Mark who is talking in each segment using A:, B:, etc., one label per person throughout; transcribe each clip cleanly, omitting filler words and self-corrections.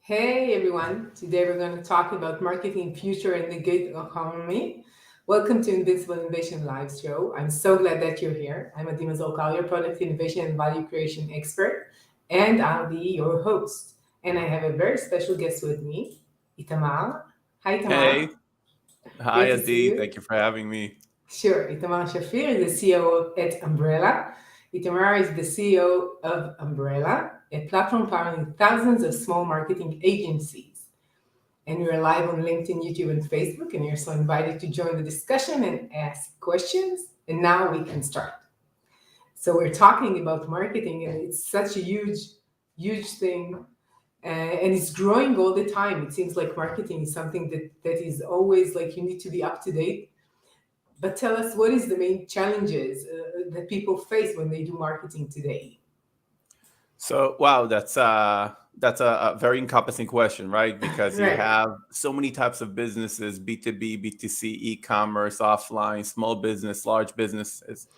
A: Hey everyone, today we're going to talk about marketing future and the gig economy. Welcome to Invincible Innovation Live Show. I'm so glad that you're here. I'm Mazor, Kario, product innovation and value creation expert, and I'll be your host. And I have a very special guest with me, Itamar. Hi Itamar,
B: Hey, hi
A: great to see
B: Adi.
A: you.
B: Thank you for having me.
A: Sure, Itamar Shafir is the CEO at Umbrella. Itamar is the CEO of Umbrella, a platform powering thousands of small marketing agencies. And we're live on LinkedIn, YouTube, and Facebook. And you're so invited to join the discussion and ask questions. And now we can start. So we're talking about marketing, and it's such a huge thing, and it's growing all the time. It seems like marketing is something that is always like you need to be up to date. But tell us, what is the main challenges that people face when they do marketing today?
B: So, wow, that's a very encompassing question, right? Because you
A: Right.
B: have so many types of businesses: B2B, B2C, e-commerce, offline, small business, large businesses.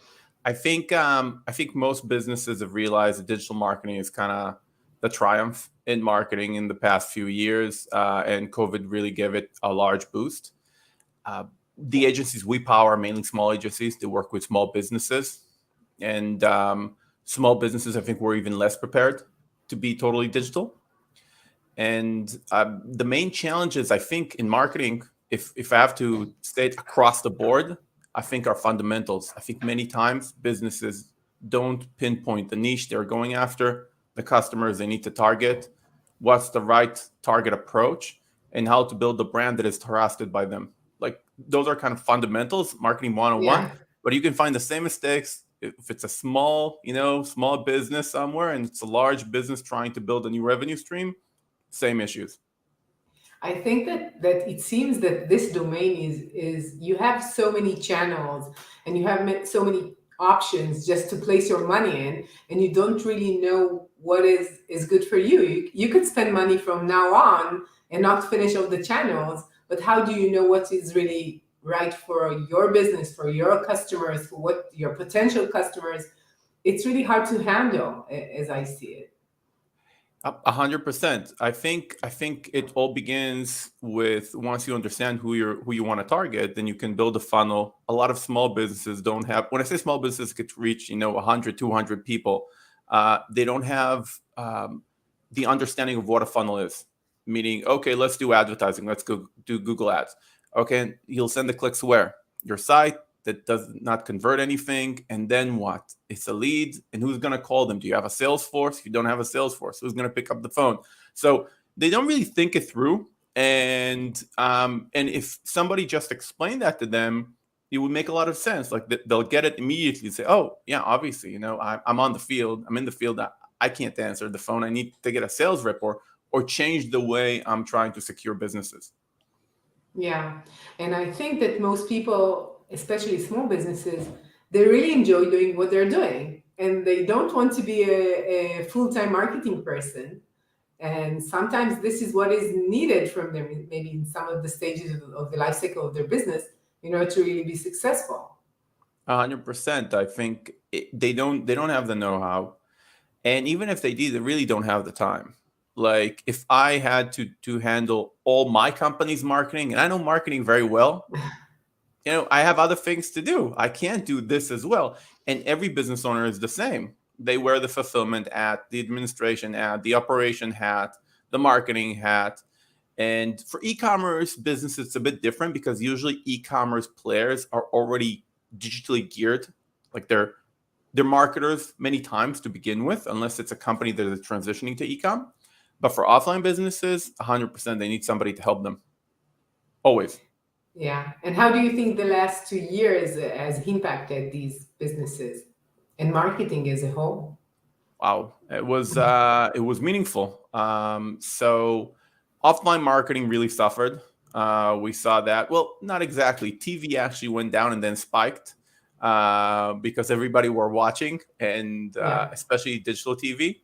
B: I think most businesses have realized that digital marketing is kind of the triumph in marketing in the past few years, and COVID really gave it a large boost. Uh, the agencies we power are mainly small agencies. They work with small businesses, and small businesses, I think, were even less prepared to be totally digital. And the main challenges, I think, in marketing, if I have to state across the board, I think are fundamentals. I think many times businesses don't pinpoint the niche they're going after, the customers they need to target, what's the right target approach, and how to build a brand that is trusted by them. Like those are kind of fundamentals, marketing 101,
A: Yeah.
B: but you can find the same mistakes if it's a small business somewhere and it's a large business trying to build a new revenue stream, same issues.
A: I think that it seems that this domain is you have so many channels and you have so many options just to place your money in, and you don't really know what is good for you. You could spend money from now on and not finish all the channels, but how do you know what is really right for your business, for your customers, for what your potential customers? It's really hard to handle as I see it.
B: 100%. I think it all begins with once you understand who you want to target, then you can build a funnel. A lot of small businesses don't have. When I say small businesses could reach 100, 200 people, they don't have the understanding of what a funnel is. Meaning, okay, let's do advertising. Let's go do Google Ads. Okay, you'll send the clicks where your site that does not convert anything, and then what? It's a lead, and who's going to call them? Do you have a sales force? If you don't have a sales force, who's going to pick up the phone? So they don't really think it through, and if somebody just explained that to them, it would make a lot of sense. Like they'll get it immediately. Say, oh yeah, obviously, I'm on the field. I'm in the field. I can't answer the phone. I need to get a sales rep or change the way I'm trying to secure businesses.
A: Yeah. And I think that most people, especially small businesses, they really enjoy doing what they're doing. And they don't want to be a full time marketing person. And sometimes this is what is needed from them, maybe in some of the stages of the life cycle of their business, in order to really be successful.
B: 100%. I think they don't have the know-how, and even if they did, they really don't have the time. Like if I had to handle all my company's marketing, and I know marketing very well, I have other things to do. I can't do this as well. And every business owner is the same. They wear the fulfillment hat, the administration hat, the operation hat, the marketing hat. And for e-commerce business, it's a bit different because usually e-commerce players are already digitally geared. Like they're marketers many times to begin with, unless it's a company that is transitioning to e-com. But for offline businesses, 100% they need somebody to help them always.
A: Yeah. And how do you think the last 2 years has impacted these businesses and marketing as a whole?
B: Wow, it was meaningful. So offline marketing really suffered. We saw that. Well, not exactly. TV actually went down and then spiked because everybody were watching, and
A: Yeah.
B: especially digital TV.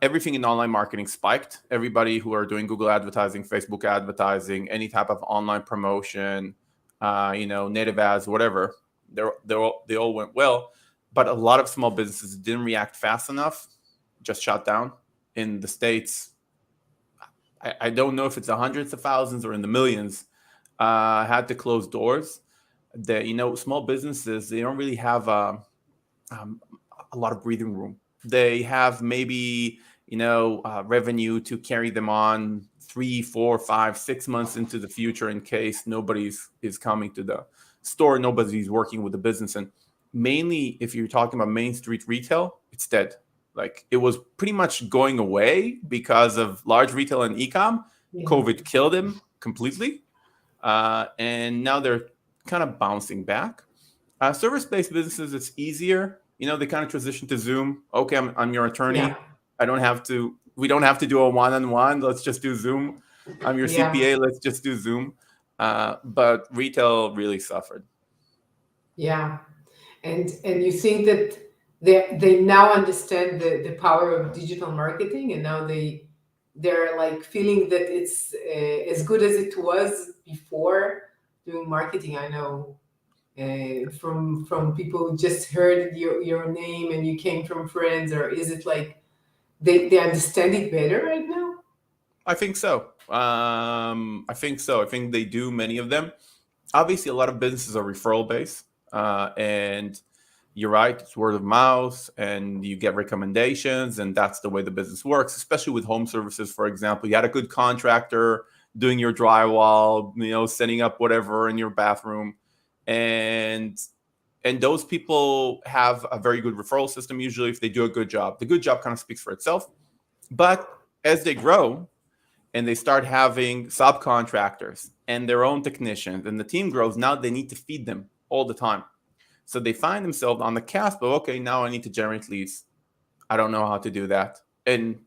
B: Everything in online marketing spiked. Everybody who are doing Google advertising, Facebook advertising, any type of online promotion, native ads, whatever, they all went well. But a lot of small businesses didn't react fast enough, just shut down. In the States, I don't know if it's the hundreds of thousands or in the millions, had to close doors. That, small businesses, they don't really have um, a lot of breathing room. They have maybe revenue to carry them on 3, 4, 5, 6 months into the future in case nobody's is coming to the store, nobody's working with the business. And mainly, if you're talking about Main Street retail, it's dead. Like, it was pretty much going away because of large retail and ecom.
A: Yeah.
B: COVID killed him completely, and now they're kind of bouncing back. Service-based businesses, it's easier. They kind of transition to Zoom. Okay, I'm your
A: Yeah.
B: attorney. I don't have to. We don't have to do a one-on-one. Let's just do Zoom. I'm your
A: Yeah.
B: CPA. Let's just do Zoom. But retail really suffered.
A: Yeah. And you think that they now understand the power of digital marketing, and now they're like feeling that it's as good as it was before doing marketing. I know from people who just heard your name and you came from friends, or is it like they understand it better right now?
B: I think so. I think so. I think they do. Many of them. Obviously, a lot of businesses are referral based, and you're right. It's word of mouth, and you get recommendations, and that's the way the business works. Especially with home services, for example, you had a good contractor doing your drywall, setting up whatever in your bathroom, and those people have a very good referral system. Usually, if they do a good job, the good job kind of speaks for itself. But as they grow, and they start having subcontractors and their own technicians, and the team grows, now they need to feed them all the time. So they find themselves on the cusp of, okay, now I need to generate leads. I don't know how to do that. And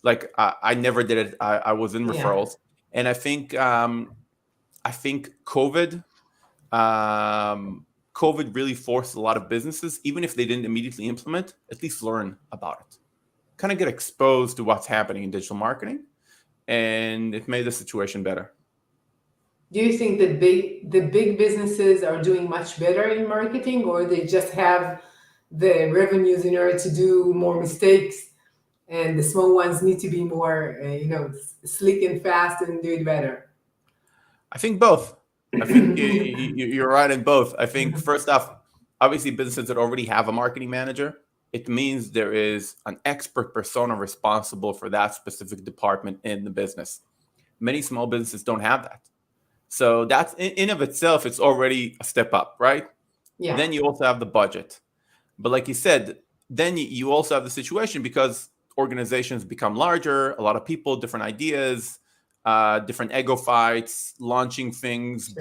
B: like, I never did it. I was in
A: Yeah.
B: referrals. And I think COVID really forced a lot of businesses, even if they didn't immediately implement, at least learn about it, kind of get exposed to what's happening in digital marketing, and it made the situation better.
A: Do you think that the big businesses are doing much better in marketing, or they just have the revenues in order to do more mistakes, and the small ones need to be more, slick and fast and do it better?
B: I think both. I think you're right in both. I think, first off, obviously, businesses that already have a marketing manager, it means there is an expert persona responsible for that specific department in the business. Many small businesses don't have that. So that's in of itself, it's already a step up, right?
A: Yeah.
B: Then you also have the budget. But like you said, then you also have the situation, because organizations become larger, a lot of people, different ideas, different ego fights, launching things
A: Sure.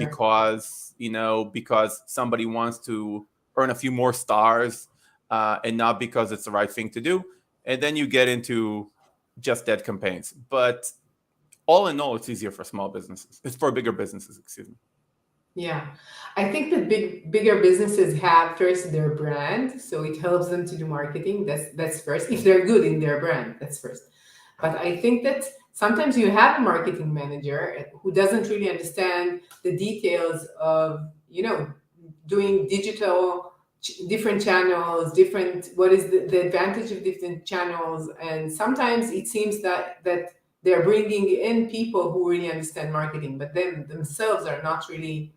B: because somebody wants to earn a few more stars, and not because it's the right thing to do. And then you get into just dead campaigns. But all in all, it's easier for small businesses. It's for bigger businesses, excuse me.
A: Yeah, I think that bigger businesses have first their brand, so it helps them to do marketing. That's first. If they're good in their brand, that's first. But I think that sometimes you have a marketing manager who doesn't really understand the details of, doing digital, different channels, different, what is the advantage of different channels. And sometimes it seems that they're bringing in people who really understand marketing, but them themselves are not really,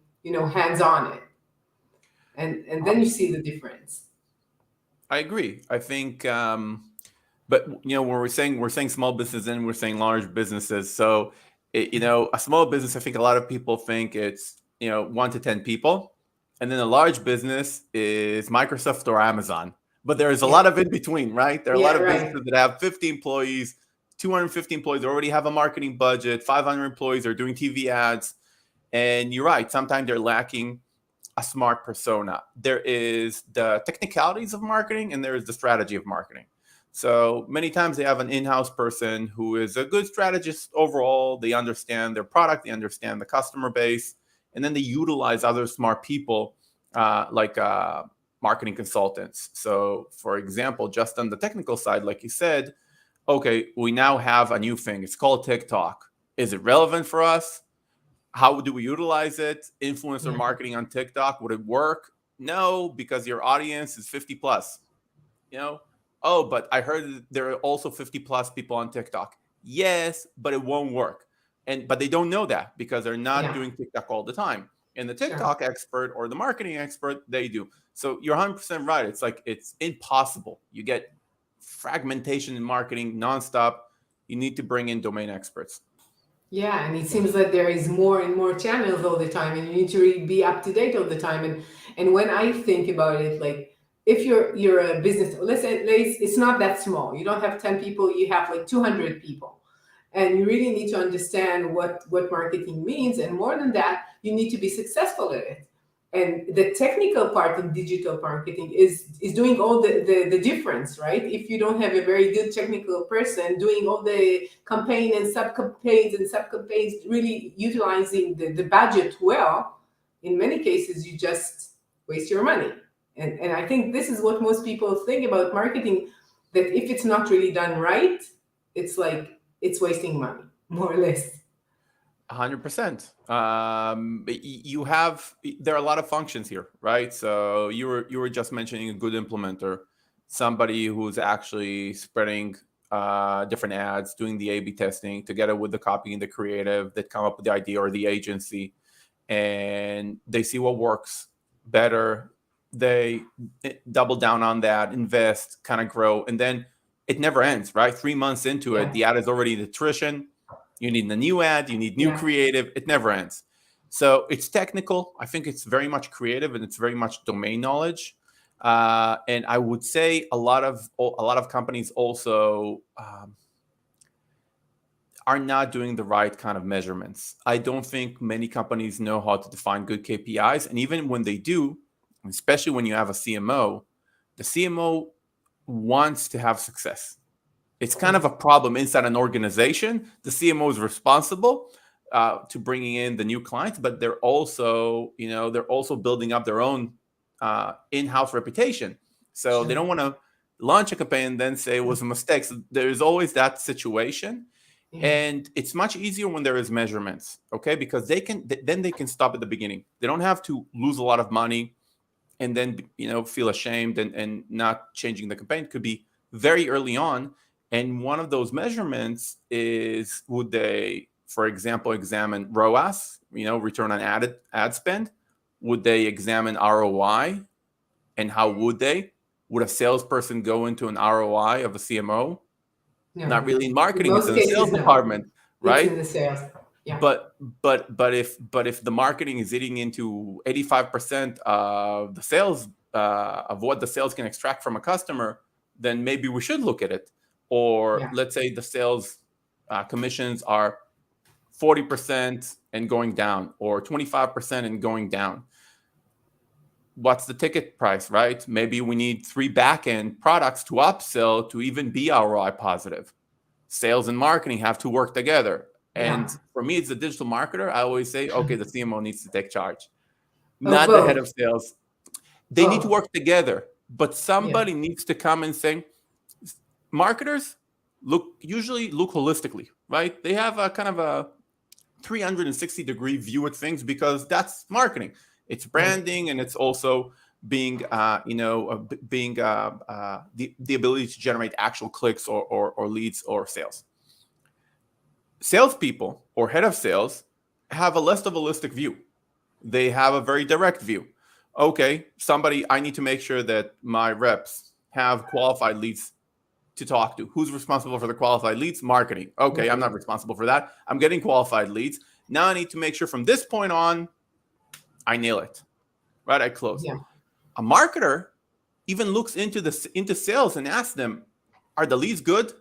A: hands on it. And then you see the difference.
B: I agree. I think, but when we're saying small businesses and we're saying large businesses. So, a small business, I think a lot of people think it's 1 to 10 people, and then a large business is Microsoft or Amazon. But there is a
A: Yeah.
B: lot of in between, right? There are a lot
A: Yeah,
B: of
A: right.
B: businesses that have 50 employees, 250 employees, already have a marketing budget, 500 employees are doing TV ads, and you're right. Sometimes they're lacking a smart persona. There is the technicalities of marketing, and there is the strategy of marketing. So many times they have an in-house person who is a good strategist overall. They understand their product, they understand the customer base, and then they utilize other smart people, like marketing consultants. So, for example, just on the technical side, like you said, okay, we now have a new thing. It's called TikTok. Is it relevant for us? How do we utilize it? Influencer
A: Yeah.
B: marketing on TikTok, would it work? No, because your audience is 50 plus. You know, oh, but I heard there are also 50 plus people on TikTok. Yes, but it won't work. But they don't know that because they're not
A: Yeah,
B: doing TikTok all the time. And the
A: sure.
B: TikTok expert or the marketing expert, they do. So you're 100% right. It's like it's impossible. You get fragmentation in marketing nonstop. You need to bring in domain experts.
A: Yeah, and it seems that there is more and more channels all the time, and you need to really be up to date all the time. And when I think about it, like if you're a business, let's say it's not that small. You don't have 10 people, you have like 200 people, and you really need to understand what marketing means. And more than that, you need to be successful at it. And the technical part in digital marketing is doing all the difference, right? If you don't have a very good technical person doing all the campaign and sub campaigns, really utilizing the budget well, in many cases you just waste your money. And I think this is what most people think about marketing, that if it's not really done right, it's like it's wasting money, more or less.
B: 100%. You have there are a lot of functions here, right? So you were just mentioning a good implementer, somebody who's actually spreading different ads, doing the A/B testing together with the copy and the creative that come up with the idea, or the agency, and they see what works better. They double down on that, invest, kind of grow, and then it never ends, right? 3 months into it,
A: Yeah,
B: the ad is already in attrition. You need a new ad, you need new
A: yeah,
B: creative. It never ends. So it's technical. I think it's very much creative and it's very much domain knowledge. And I would say a lot of companies also are not doing the right kind of measurements. I don't think many companies know how to define good KPIs. And even when they do, especially when you have a CMO, the CMO wants to have success. It's kind of
A: yes,
B: a problem inside an organization. The CMO is responsible to bringing in the new clients, but they're also building up their own in-house reputation. So they
A: sure.
B: don't want to launch a campaign and then say it was a mistake. So there's always that situation.
A: Yeah,
B: And it's much easier when there is measurements, okay? Because then they can stop at the beginning. They don't have to lose a lot of money and then feel ashamed and not changing the campaign. It could be very early on. And one of those measurements is, would they, for example, examine ROAS, return on ad spend? Would they examine ROI? And how would they? Would a salesperson go into an ROI of a CMO? Not
A: no.
B: really in
A: In
B: marketing, it's
A: most
B: in the
A: cases,
B: sales
A: no.
B: department,
A: It's in
B: right?
A: the sales. Yeah,
B: But if the marketing is eating into 85% of the sales, of what the sales can extract from a customer, then maybe we should look at it. Or
A: yeah,
B: let's say the sales commissions are 40% and going down, or 25% and going down. What's the ticket price, right? Maybe we need 3 back-end products to upsell to even be ROI positive. Sales and marketing have to work together.
A: yeah.
B: And for me, as a digital marketer, I always say, okay, the CMO needs to take charge,
A: Oh,
B: not the head of
A: both,
B: sales. They need to
A: both.
B: work together, but
A: Yeah,
B: somebody needs to come and say, marketers usually look holistically, right? They have a kind of a 360-degree view at things because that's marketing. It's
A: right.
B: branding, and it's also being, the ability to generate actual clicks or leads or sales. Salespeople or head of sales have a less of a holistic view. They have a very direct view. Okay, I need to make sure that my reps have qualified leads to talk to. Who's responsible for the qualified leads? Marketing. Okay, I'm not
A: Marketing.
B: responsible for that. I'm getting qualified leads. Now I need to make sure from this point on, I nail it. Right? I close.
A: Yeah,
B: A marketer even looks into sales and asks them, are the leads good?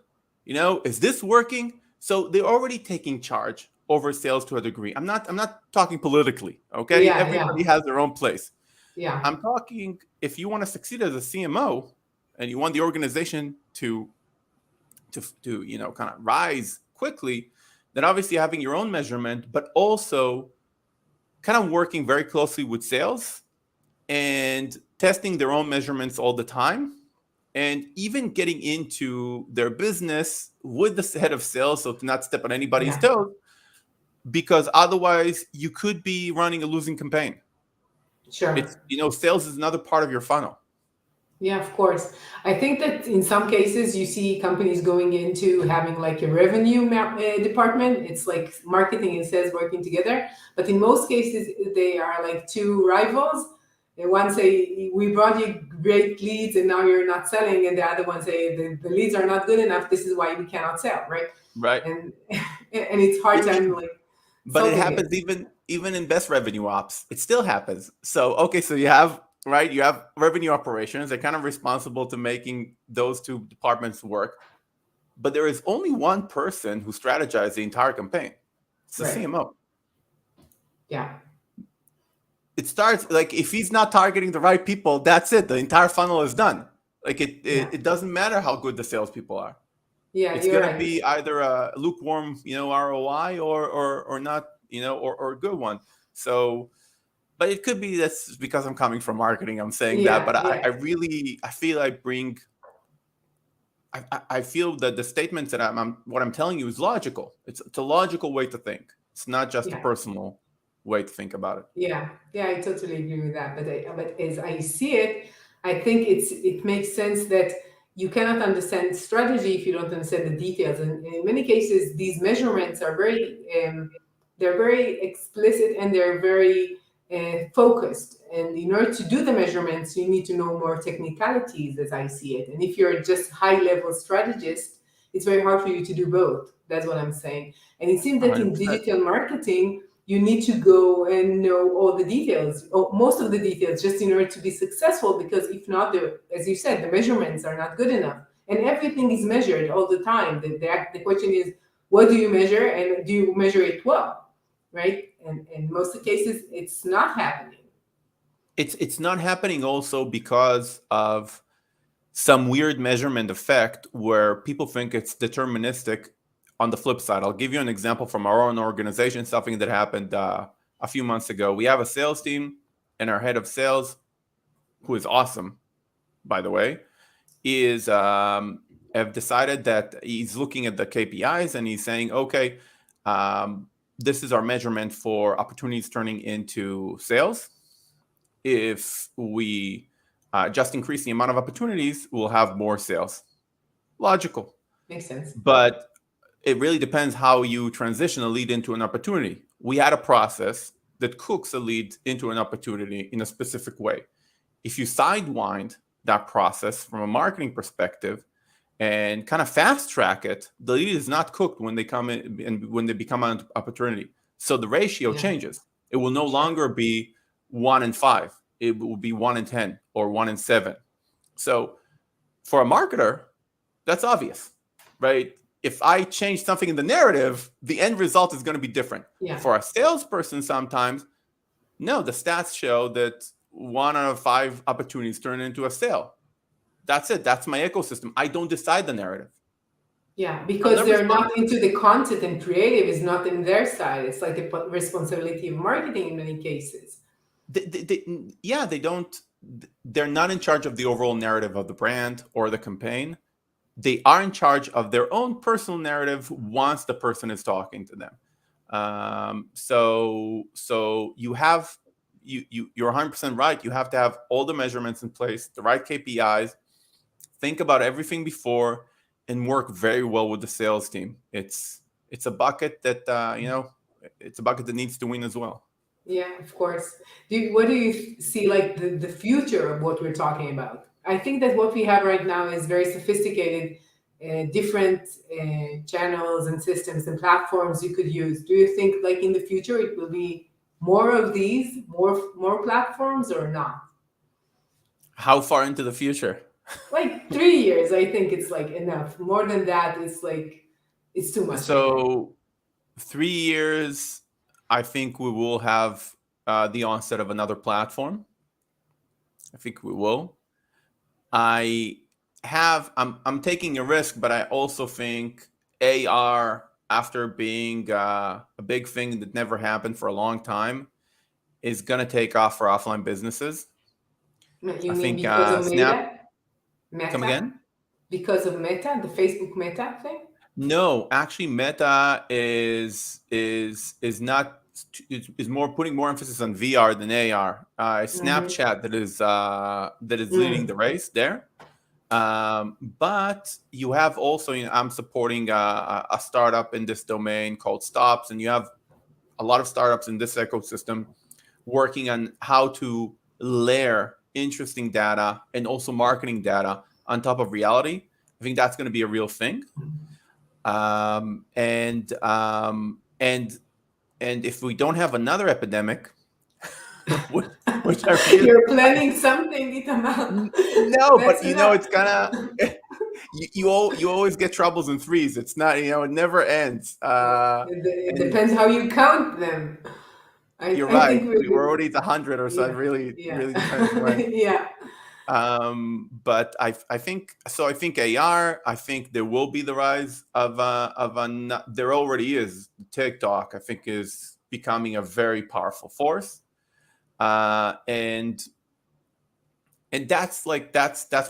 B: Is this working? So they're already taking charge over sales to a degree. I'm not talking politically, okay?
A: yeah,
B: Everybody
A: yeah,
B: has their own place.
A: yeah,
B: I'm talking, if you want to succeed as a CMO and you want the organization to kind of rise quickly, then obviously having your own measurement, but also kind of working very closely with sales and testing their own measurements all the time, and even getting into their business with the head of sales, so to not step on anybody's
A: yeah.
B: toes, because otherwise you could be running a losing campaign.
A: Sure.
B: Sales is another part of your funnel.
A: Yeah, of course. I think that in some cases you see companies going into having like a revenue department. It's like marketing and sales working together. But in most cases, they are like two rivals. And one say, we brought you great leads and now you're not selling. And the other one say, the leads are not good enough. This is why we cannot sell, right?
B: Right.
A: And and it's hard time like
B: But it
A: solving
B: happens
A: it.
B: even in best revenue ops. It still happens. So okay, so you have right, you have revenue operations. They're kind of responsible to making those two departments work. But there is only one person who strategizes the entire campaign. It's the
A: Right.
B: CMO.
A: Yeah.
B: It starts like if he's not targeting the right people, that's it. The entire funnel is done. Like
A: Yeah.
B: it doesn't matter how good the salespeople are.
A: Yeah,
B: It's
A: you're
B: gonna
A: right.
B: be either a lukewarm, ROI or not, or a good one. So, but it could be that's because I'm coming from marketing. I'm saying that,
A: Yeah,
B: but I
A: yeah.
B: really I feel I bring. I feel that the statements that what I'm telling you is logical. It's a logical way to think. It's not just a
A: Yeah.
B: personal way to think about it.
A: Yeah, yeah, I totally agree with that. But as I see it, I think it makes sense that you cannot understand strategy if you don't understand the details. And in many cases, these measurements are they're very explicit and they're very focused. And in order to do the measurements, you need to know more technicalities, as I see it. And if you're just high level strategist, it's very hard for you to do both. That's what I'm saying. And it seems that in
B: 100%.
A: digital marketing you need to go and know all the details, or most of the details, just in order to be successful. Because if not, as you said, the measurements are not good enough, and everything is measured all the time. The question is, what do you measure, and do you measure it well, right? And in most of the cases, it's not happening.
B: It's not happening also because of some weird measurement effect where people think it's deterministic. On the flip side, I'll give you an example from our own organization, something that happened a few months ago. We have a sales team, and our head of sales, who is awesome, by the way, is have decided that he's looking at the KPIs and he's saying, okay, this is our measurement for opportunities turning into sales. If we just increase the amount of opportunities, we'll have more sales. Logical.
A: Makes sense.
B: But it really depends how you transition a lead into an opportunity. We had a process that cooks a lead into an opportunity in a specific way. If you sidewind that process from a marketing perspective and kind of fast track it, the lead is not cooked when they come in and when they become an opportunity. So the ratio
A: Yeah,
B: changes. It will no
A: sure.
B: longer be 1 in 5. It will be 1 in 10 or 1 in 7. So for a marketer, that's obvious, right? If I change something in the narrative, the end result is going to be different.
A: Yeah,
B: For a salesperson, sometimes, no, the stats show that 1 out of 5 opportunities turn into a sale. That's it. That's my ecosystem. I don't decide the narrative.
A: yeah,
B: I'll
A: because
B: never
A: they're
B: start.
A: not into the content, and creative is not in their side. It's like a responsibility of marketing in many cases.
B: Yeah, they don't. They're not in charge of the overall narrative of the brand or the campaign. They are in charge of their own personal narrative once the person is talking to them. So you're 100% right. You have to have all the measurements in place, the right KPIs. Think about everything before, and work very well with the sales team. It's a bucket that it's a bucket that needs to win as well.
A: Yeah, of course. What do you see like the future of what we're talking about? I think that what we have right now is very sophisticated, different channels and systems and platforms you could use. Do you think like in the future it will be more of these, more platforms or not?
B: How far into the future?
A: Like 3 years, I think it's like enough. More than that, it's like it's too much, I think.
B: So 3 years, I think we will have the onset of another platform. I think we will. I I'm taking a risk, but I also think AR, after being a big thing that never happened for a long time, is going to take off for offline businesses.
A: You
B: I
A: mean
B: think
A: because of
B: Snap,
A: Meta?
B: come
A: Meta?
B: again?
A: Because of Meta, the Facebook Meta thing?
B: No, actually, Meta is not is more putting more emphasis on VR than AR. Snapchat that is leading the race there. But you have also, I'm supporting a startup in this domain called Stops, and you have a lot of startups in this ecosystem working on how to layer interesting data and also marketing data on top of reality. I think that's going to be a real thing. And if we don't have another epidemic, which I feel
A: You're planning something, Itamar.
B: no, but
A: That's enough.
B: it's kind of you always get troubles in threes. It's not, it never ends.
A: It
B: And
A: depends how you count them.
B: you're
A: I
B: right.
A: think
B: We're already at 100 or so. It
A: yeah,
B: really
A: yeah,
B: depends when.
A: yeah,
B: But I think so. I think AR. I think there will be the rise of there already is. TikTok, I think, is becoming a very powerful force, and that's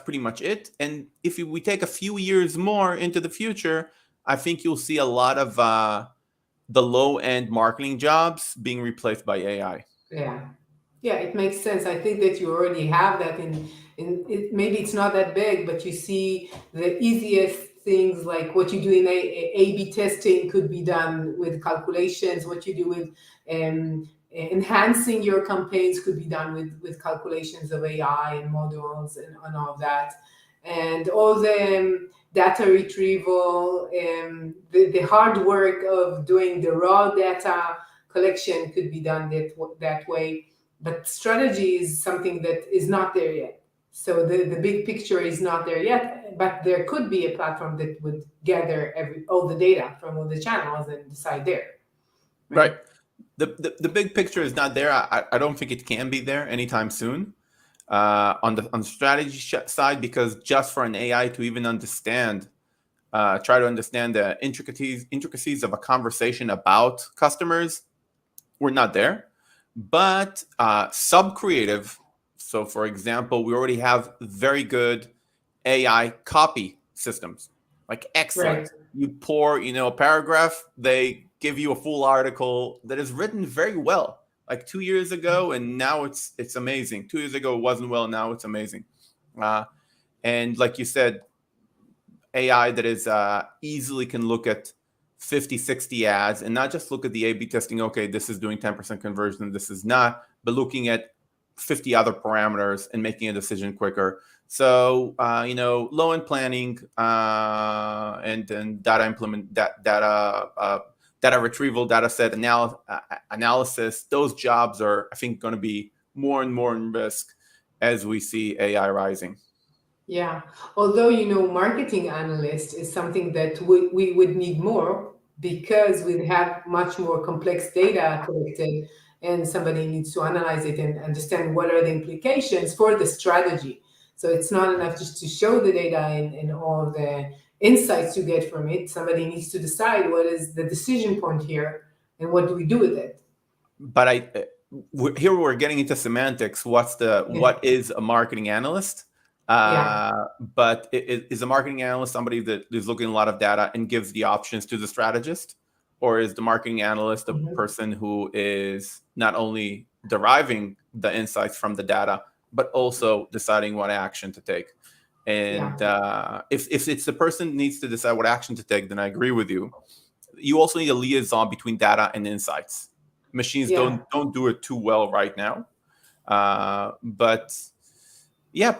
B: pretty much it. And if we take a few years more into the future, I think you'll see a lot of the low end marketing jobs being replaced by AI.
A: yeah. Yeah, it makes sense. I think that you already have that in it, maybe it's not that big, but you see the easiest things like what you do in A/B testing could be done with calculations. What you do with enhancing your campaigns could be done with calculations of AI and models and all of that. And all the data retrieval, the hard work of doing the raw data collection could be done that way. But strategy is something that is not there yet. So the big picture is not there yet, but there could be a platform that would gather all the data from all the channels and decide there.
B: Right. The big picture is not there. I don't think it can be there anytime soon on the strategy side, because just for an AI to even understand, try to understand the intricacies of a conversation about customers, we're not there. But sub-creative, so for example, we already have very good AI copy systems, like excellent.
A: Right.
B: You pour, a paragraph, they give you a full article that is written very well. Like 2 years ago, and now it's amazing. 2 years ago it wasn't well, now it's amazing. And like you said, AI that is easily can look at 50, 60 ads and not just look at the A/B testing. Okay, this is doing 10% conversion, this is not, but looking at 50 other parameters and making a decision quicker. So, low end planning and data retrieval, data set analysis, those jobs are, I think, going to be more and more in risk as we see AI rising.
A: Yeah, although marketing analyst is something that we would need more because we have much more complex data collected, and somebody needs to analyze it and understand what are the implications for the strategy. So it's not enough just to show the data and all the insights you get from it. Somebody needs to decide what is the decision point here and what do we do with it.
B: But here we're getting into semantics. What is a marketing analyst? But is a marketing analyst somebody that is looking at a lot of data and gives the options to the strategist? Or is the marketing analyst a person who is not only deriving the insights from the data, but also deciding what action to take? And if it's the person that needs to decide what action to take, then I agree with you. You also need a liaison between data and insights. Machines don't do it too well right now. But yeah,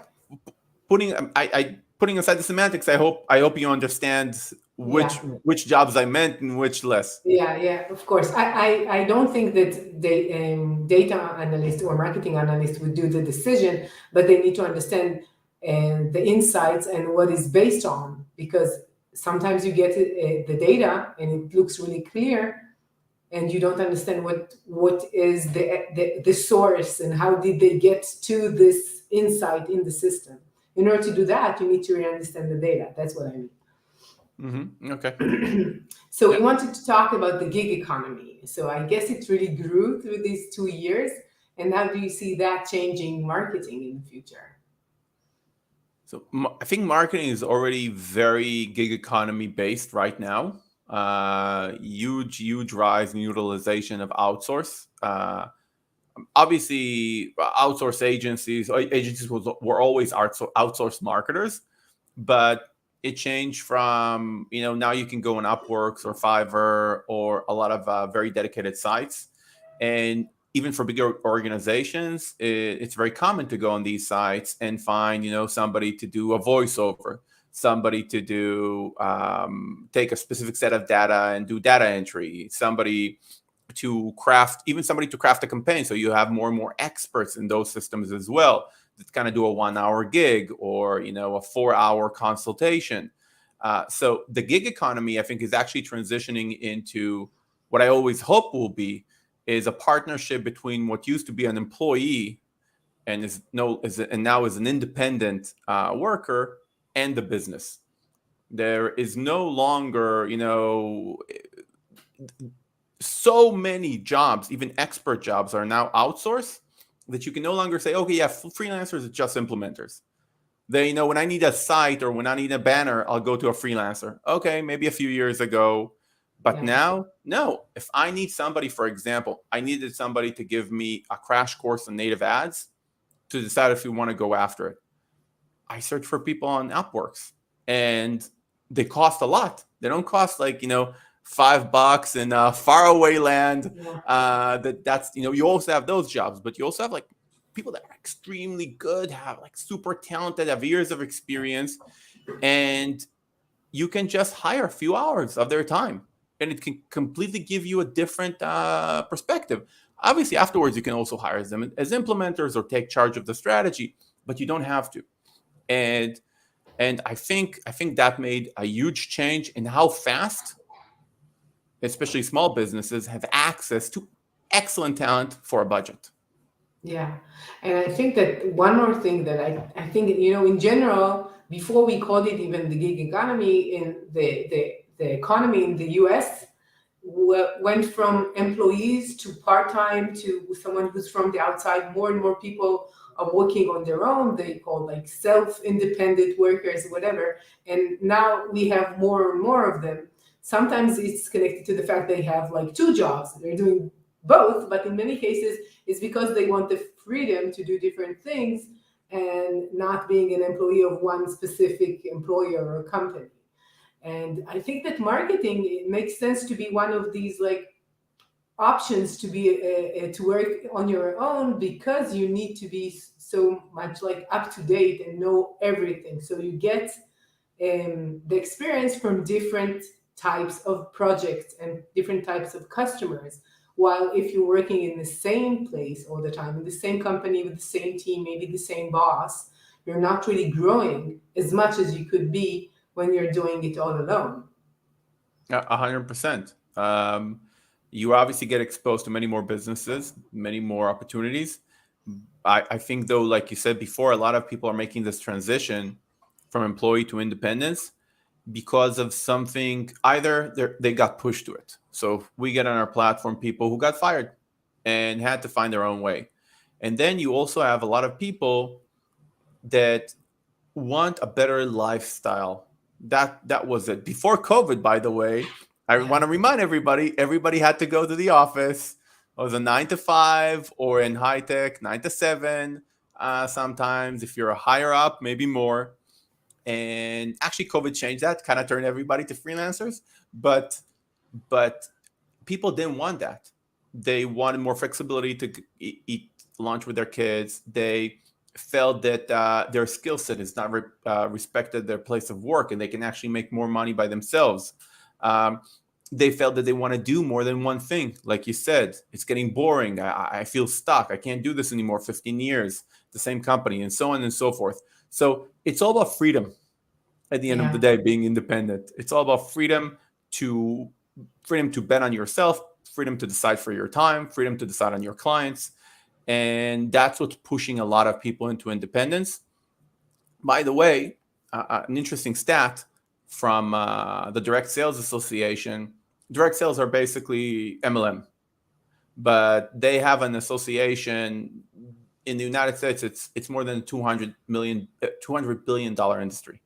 B: putting aside the semantics, I hope you understand which jobs I meant and which less.
A: Yeah, of course. I don't think that the data analyst or marketing analyst would do the decision, but they need to understand the insights and what is based on, because sometimes you get the data and it looks really clear, and you don't understand what is the source and how did they get to this insight in the system. In order to do that, you need to really understand the data. That's what I mean.
B: Okay.
A: So we wanted to talk about the gig economy. So I guess it really grew through these 2 years. And how do you see that changing marketing in the future?
B: So I think marketing is already very gig economy based right now. huge rise in utilization of outsource. Obviously, agencies were always outsourced marketers, but it changed from, now you can go on Upworks or Fiverr or a lot of very dedicated sites. And even for bigger organizations, it's very common to go on these sites and find, somebody to do a voiceover, somebody to do take a specific set of data and do data entry, somebody to craft a campaign. So you have more and more experts in those systems as well that kind of do a 1 hour gig or a 4 hour consultation. So the gig economy, I think, is actually transitioning into what I always hope will be is a partnership between what used to be an employee and now is an independent worker and the business. There is no longer, so many jobs, even expert jobs, are now outsourced that you can no longer say, okay, yeah, freelancers are just implementers. They when I need a site or when I need a banner, I'll go to a freelancer. Okay, maybe a few years ago. But now, no. If I need somebody, for example, I needed somebody to give me a crash course on native ads to decide if we want to go after it. I search for people on Upworks, and they cost a lot. They don't cost like, $5 in faraway land. That's you also have those jobs, but you also have like people that are extremely good, have like super talented, have years of experience, and you can just hire a few hours of their time, and it can completely give you a different perspective. Obviously, afterwards you can also hire them as implementers or take charge of the strategy, but you don't have to. And I think that made a huge change in how fast, especially small businesses, have access to excellent talent for a budget.
A: Yeah. And I think that one more thing that I think, in general, before we called it even the gig economy, in the economy in the US went from employees to part-time to someone who's from the outside. More and more people are working on their own. They call like self-independent workers, whatever. And now we have more and more of them. Sometimes it's connected to the fact they have like two jobs. They're doing both, but in many cases it's because they want the freedom to do different things and not being an employee of one specific employer or company. And I think that marketing, it makes sense to be one of these like options to be to work on your own, because you need to be so much like up to date and know everything. So you get the experience from different types of projects and different types of customers. While if you're working in the same place all the time, in the same company with the same team, maybe the same boss, you're not really growing as much as you could be when you're doing it all alone.
B: 100%. You obviously get exposed to many more businesses, many more opportunities. I think, though, like you said before, a lot of people are making this transition from employee to independence because of something. Either they got pushed to it. So we get on our platform people who got fired and had to find their own way. And then you also have a lot of people that want a better lifestyle. That was it. Before COVID, by the way, I want to remind everybody had to go to the office. It was a 9 to 5, or in high tech, 9 to 7. Sometimes if you're a higher up, maybe more. And actually, COVID changed that, kind of turned everybody to freelancers. But people didn't want that. They wanted more flexibility to eat lunch with their kids. They felt that their skill set is not respected their place of work, and they can actually make more money by themselves. They felt that they want to do more than one thing. Like you said, it's getting boring. I feel stuck. I can't do this anymore. 15 years, the same company, and so on and so forth. So it's all about freedom at the end of the day, being independent. It's all about freedom to bet on yourself, freedom to decide for your time, freedom to decide on your clients. And that's what's pushing a lot of people into independence. By the way, an interesting stat from the Direct Sales Association. Direct sales are basically MLM, but they have an association in the United States. It's more than $200 billion industry.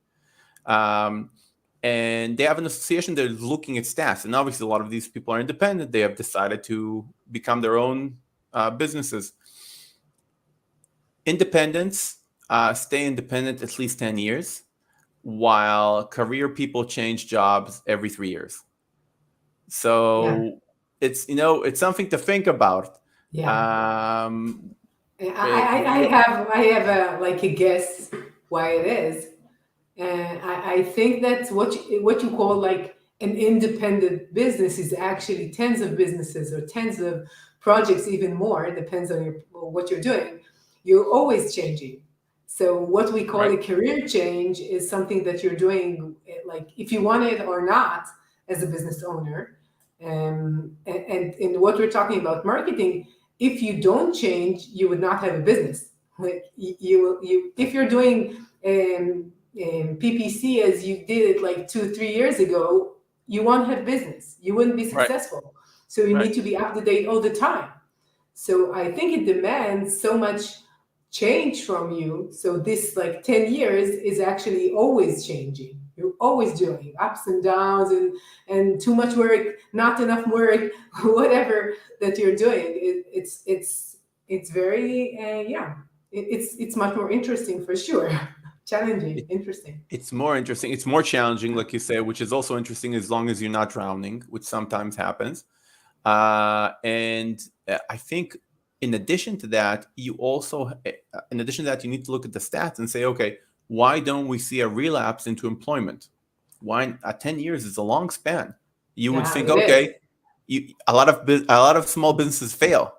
B: and they have an association that is looking at stats. And obviously, a lot of these people are independent. They have decided to become their own businesses. Independents stay independent at least 10 years, while career people change jobs every 3 years.
A: Yeah.
B: So it's something to think about.
A: Yeah.
B: Um,
A: I have a like a guess why it is. And I think that's what you call like an independent business is actually tens of businesses or tens of projects, even more. It depends on what you're doing. You're always changing. So what we call
B: right,
A: a career change is something that you're doing, like if you want it or not, as a business owner. And what we're talking about marketing, if you don't change, you would not have a business. Like you if you're doing PPC as you did it like 2 3 years ago, you won't have business. You wouldn't be
B: right,
A: successful. So you
B: right.
A: need to be up to date all the time. So I think it demands so much change from you. So this like 10 years is actually always changing. You're always doing ups and downs and too much work, not enough work, whatever that you're doing. It's very yeah. It's much more interesting for sure. Challenging,
B: It,
A: interesting.
B: it's more interesting. It's more challenging, like you say, which is also interesting as long as you're not drowning, which sometimes happens. And I think in addition to that, in addition to that, you need to look at the stats and say, okay, why don't we see a relapse into employment? Why 10 years is a long span. You would
A: Yeah,
B: think,
A: it is.
B: okay, a lot of small businesses fail.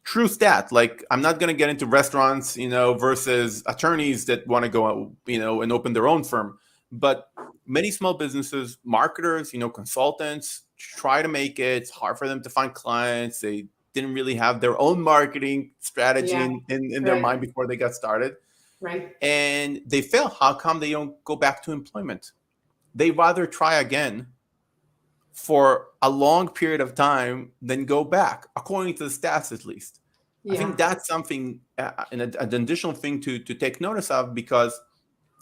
B: True stat. Like I'm not going to get into restaurants, versus attorneys that want to go, and open their own firm. But many small businesses, marketers, consultants try to make it. It's hard for them to find clients. They didn't really have their own marketing strategy
A: Yeah,
B: in their
A: right,
B: mind before they got started.
A: right.
B: And they fail. How come they don't go back to employment? They rather try again for a long period of time than go back, according to the stats at least. I think
A: Yeah,
B: that's something, an additional thing to take notice of, because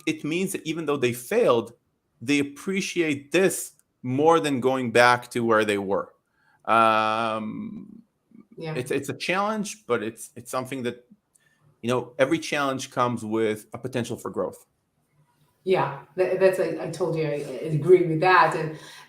B: it means that even though they failed, they appreciate this more than going back to where they were. Um,
A: yeah.
B: it's a challenge, but it's something that every challenge comes with a potential for growth.
A: Yeah, that's I told you I agree with that,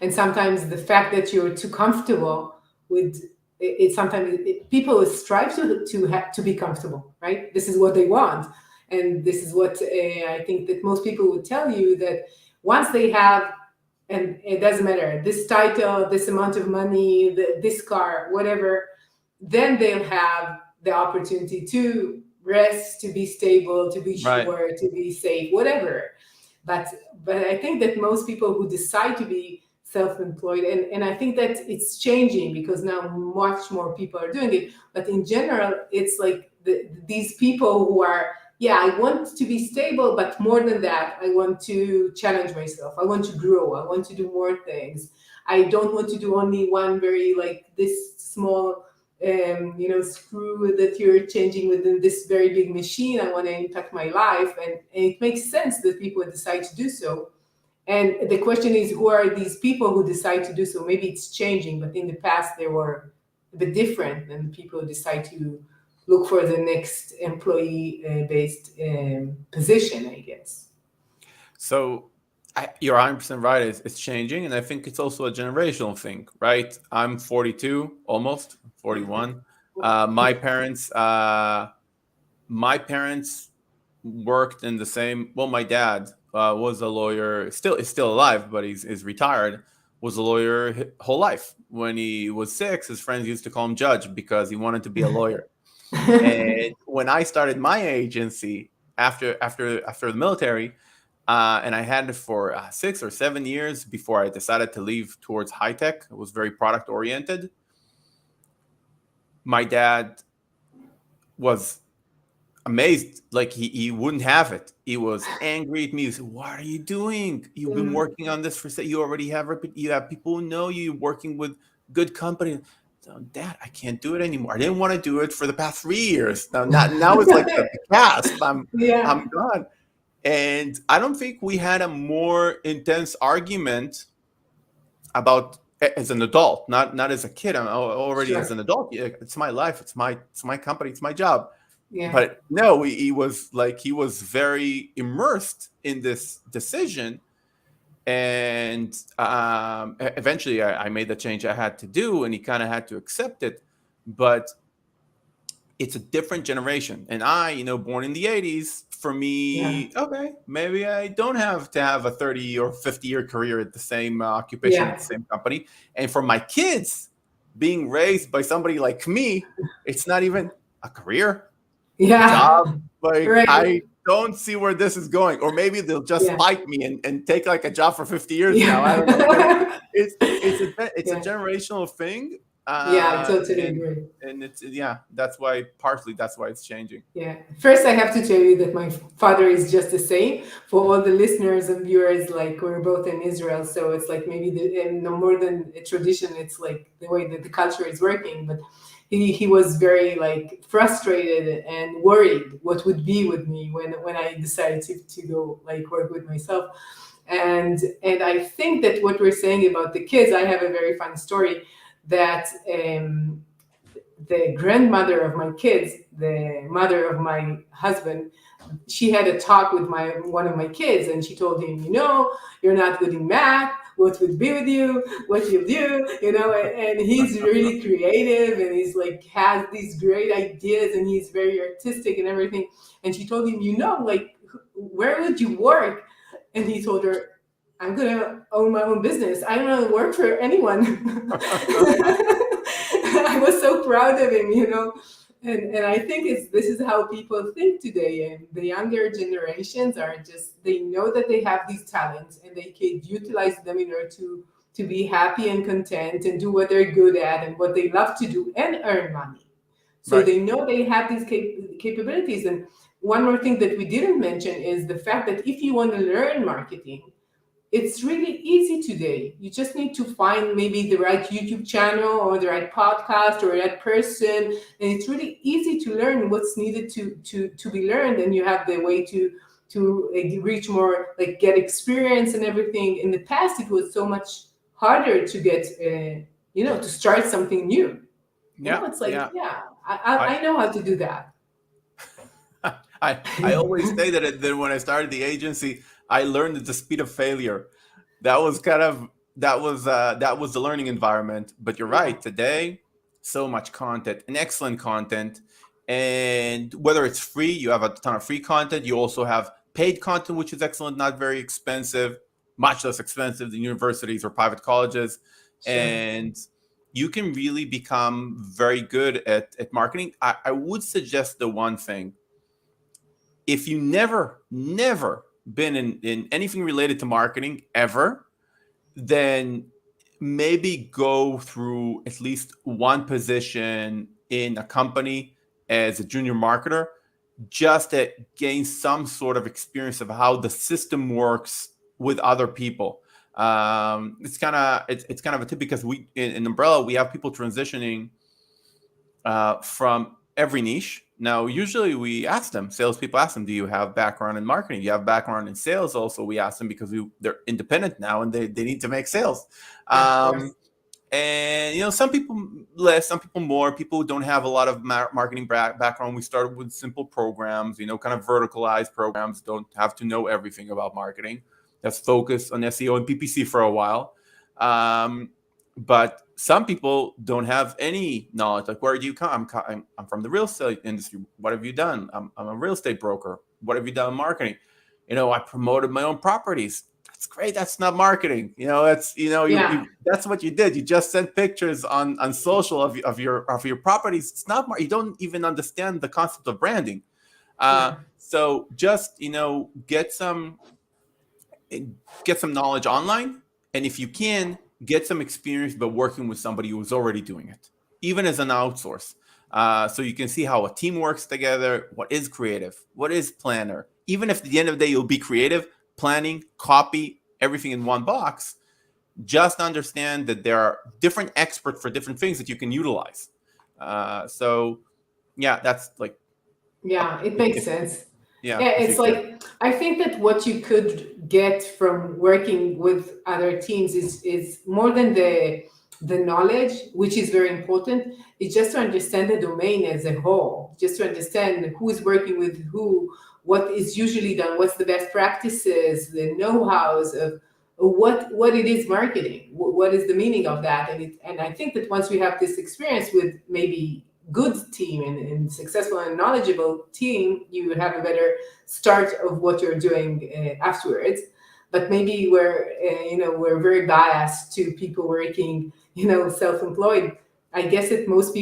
A: and sometimes the fact that you're too comfortable with it sometimes people strive to be comfortable, right? This is what they want, and this is what I think that most people would tell you that once they have, and it doesn't matter this title, this amount of money, this car, whatever, then they'll have the opportunity to rest, to be stable, to be
B: Right.
A: sure, to be safe, whatever. but but I think that most people who decide to be self-employed, and I think that it's changing because now much more people are doing it, but in general it's like these people who are, yeah, I want to be stable, but more than that, I want to challenge myself, I want to grow, I want to do more things, I don't want to do only one very like this small screw that you're changing within this very big machine. I want to impact my life, and it makes sense that people decide to do so. And the question is, who are these people who decide to do so? Maybe it's changing, but in the past they were a bit different, and people decide to look for the next employee-based position, I guess.
B: So you're 100% right. It's changing. And I think it's also a generational thing, right? I'm 42, almost 41. Uh, my parents, uh, my parents worked in the same, well, my dad was a lawyer, still is still alive, but he's retired, was a lawyer whole life. When he was 6, his friends used to call him judge because he wanted to be a lawyer. And when I started my agency after the military, and I had it for 6 or 7 years before I decided to leave towards high tech. It was very product oriented. My dad was amazed, like he wouldn't have it. He was angry at me. He said, "What are you doing? You've been
A: Mhm.
B: working on this for you already have you have people who know you. You're working with good company." So, Dad, I can't do it anymore. I didn't want to do it for the past 3 years. Now it's like the cast. I'm
A: Yeah.
B: gone. And I don't think we had a more intense argument about as an adult, not as a kid. I'm already as
A: Sure.
B: an adult. Yeah, it's my life. It's my company. It's my job.
A: Yeah.
B: But no, he was very immersed in this decision, and eventually I made the change I had to do, and he kind of had to accept it. But it's a different generation, and born in the 80s, for
A: Yeah.
B: me, okay, maybe I don't have to have a 30 or 50-year career at the same occupation at
A: Yeah.
B: the same company. And for my kids, being raised by somebody like me, it's not even a career, a
A: Yeah.
B: job. Like,
A: Right.
B: I don't see where this is going. Or maybe they'll just
A: Yeah.
B: fight me and take like a job for 50 years now. I don't know. But
A: Yeah.
B: it's a
A: Yeah.
B: generational thing.
A: Yeah, I totally
B: And
A: agree.
B: it's, yeah, that's why, partially that's why it's changing.
A: Yeah. First, I have to tell you that my father is just the same. For all the listeners and viewers, like we're both in Israel, so it's like maybe and no more than a tradition. It's like the way that the culture is working. But he was very like frustrated and worried what would be with me when I decided to go like work with myself. And I think that what we're saying about the kids, I have a very fun story that. The grandmother of my kids, the mother of my husband, she had a talk with my one of my kids, and she told him, you're not good in math. What would be with you? What you'll do? And he's really creative, and he's like has these great ideas, and he's very artistic and everything. And she told him, like where would you work? And he told her, I'm gonna own my own business. I don't want to work for anyone. I was so proud of him. And I think this is how people think today. And the younger generations are just they know that they have these talents and they can utilize them in order to be happy and content and do what they're good at and what they love to do and earn money. So
B: Right.
A: they know they have these capabilities. And one more thing that we didn't mention is the fact that if you want to learn marketing, it's really easy today. You just need to find maybe the right YouTube channel or the right podcast or the right person, and it's really easy to learn what's needed to be learned. And you have the way to reach more, like get experience and everything. In the past, it was so much harder to get, to start something new.
B: Yeah,
A: It's like,
B: yeah.
A: yeah,
B: I
A: I know how to do that.
B: I always say that when I started the agency, I learned at the speed of failure. That was the learning environment. But you're
A: Yeah,
B: right. Today, so much content and excellent content, and whether it's free, you have a ton of free content. You also have paid content, which is excellent, not very expensive, much less expensive than universities or private colleges,
A: sure.
B: and you can really become very good at marketing. I would suggest the one thing: if you never been in anything related to marketing ever, then maybe go through at least one position in a company as a junior marketer, just to gain some sort of experience of how the system works with other people. It's kind of a tip, because we in Umbrella, we have people transitioning from every niche. Now, usually we ask them, salespeople ask them, do you have background in marketing? Do you have background in sales? Also, we ask them because they're independent now and they need to make sales.
A: Of course.
B: And some people less, some people more. People who don't have a lot of marketing background, we started with simple programs, kind of verticalized programs. Don't have to know everything about marketing. Let's focus on SEO and PPC for a while. But some people don't have any knowledge. Like, where do you come? I'm from the real estate industry. What have you done? I'm a real estate broker. What have you done in marketing? I promoted my own properties. That's great. That's not marketing. That's
A: Yeah,
B: that's what you did. You just sent pictures on social of your properties. It's not you don't even understand the concept of branding.
A: yeah,
B: So just get some knowledge online, and if you can, get some experience by working with somebody who's already doing it, even as an outsource. So you can see how a team works together, what is creative, what is planner. Even if at the end of the day you'll be creative, planning, copy, everything in one box, just understand that there are different experts for different things that you can utilize. So yeah, that's like,
A: yeah. It makes
B: if
A: sense.
B: Yeah,
A: Yeah,
B: I
A: it's
B: think so.
A: like I think that what you could get from working with other teams is more than the knowledge, which is very important. It's just to understand the domain as a whole, just to understand who is working with who, what is usually done, what's the best practices, the know-hows of what it is marketing, what is the meaning of that, and I think that once we have this experience with maybe good team and successful and knowledgeable team, you have a better start of what you're doing afterwards. But maybe we're very biased to people working self-employed. I think that most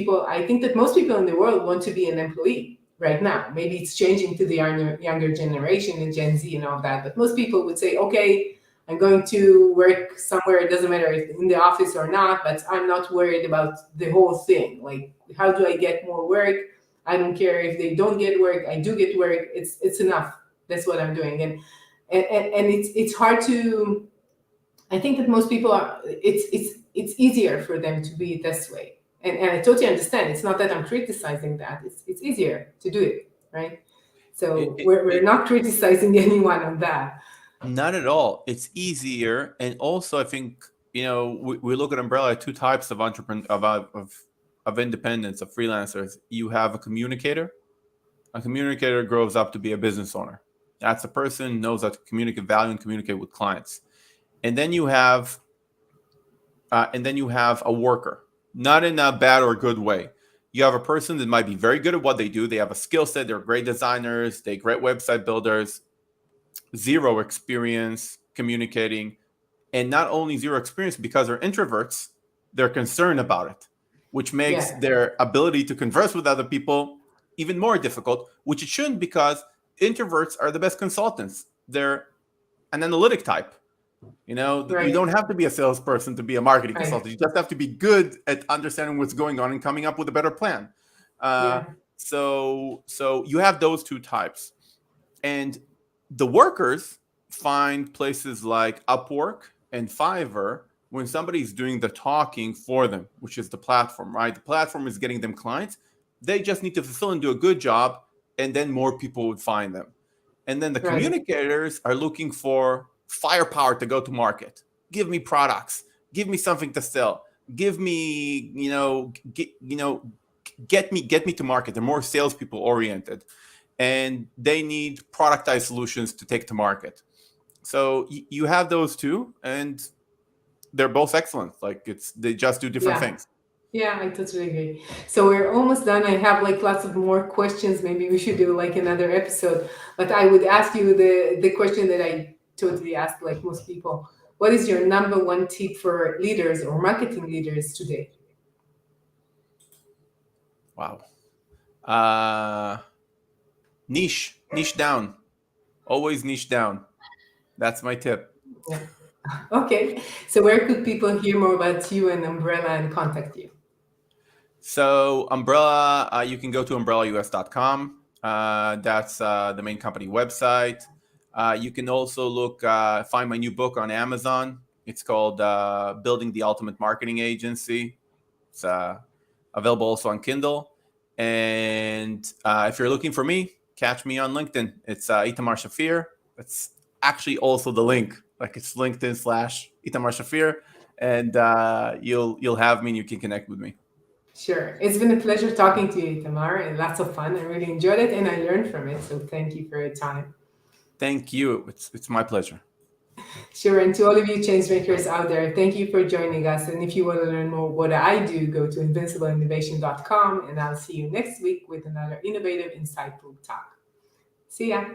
A: people in the world want to be an employee right now. Maybe it's changing to the younger generation and Gen Z and all that, but most people would say, okay, I'm going to work somewhere. It doesn't matter if in the office or not, but I'm not worried about the whole thing. Like, how do I get more work? I don't care if they don't get work. I do get work. It's enough. That's what I'm doing. And it's hard to. I think that most people are. It's easier for them to be this way. And I totally understand. It's not that I'm criticizing that. It's easier to do it, right?
B: It,
A: So
B: it,
A: we're
B: it,
A: not criticizing anyone on that.
B: Not at all. It's easier, and also I think we look at umbrella two types of entrepreneur of independents, of freelancers. You have a communicator. A communicator grows up to be a business owner. That's a person who knows how to communicate value and communicate with clients. And then you have a worker, not in a bad or good way. You have a person that might be very good at what they do. They have a skill set. They're great designers. They're great website builders. Zero experience communicating, and not only zero experience because they're introverts, they're concerned about it, which makes
A: Yeah,
B: their ability to converse with other people even more difficult, which it shouldn't, because introverts are the best consultants. They're an analytic type. You
A: right,
B: don't have to be a salesperson to be a marketing
A: right.
B: consultant. You just have to be good at understanding what's going on and coming up with a better plan. Uh,
A: Yeah,
B: so you have those two types. And the workers find places like Upwork and Fiverr when somebody's doing the talking for them, which is the platform, right? The platform is getting them clients. They just need to fulfill and do a good job, and then more people would find them. And then the
A: right.
B: communicators are looking for firepower to go to market. Give me products. Give me something to sell. Give me, get me to market. They're more salespeople oriented, and they need productized solutions to take to market. So you have those two, and they're both excellent. Like, they just do different
A: Yeah,
B: things.
A: yeah, I totally agree. So we're almost done. I have like lots of more questions. Maybe we should do like another episode. But I would ask you the question that I totally ask like most people. What is your number one tip for leaders or marketing leaders today?
B: Wow. Uh, niche down. Always niche down. That's my tip.
A: Yeah. Okay. So where could people hear more about you and Umbrella and contact you?
B: So Umbrella, you can go to umbrellaus.com. That's the main company website. You can also find my new book on Amazon. It's called Building the Ultimate Marketing Agency. It's available also on Kindle. And if you're looking for me, catch me on LinkedIn. It's Itamar Shafir. That's actually also the link. Like, it's LinkedIn/Itamar Shafir, and you'll have me and you can connect with me.
A: Sure. It's been a pleasure talking to you, Tamar, and lots of fun. I really enjoyed it and I learned from it. So thank you for your time.
B: Thank you. It's my pleasure.
A: Sure. And to all of you change makers out there, thank you for joining us. And if you want to learn more what I do, go to invincibleinnovation.com, and I'll see you next week with another innovative, insightful talk. See ya.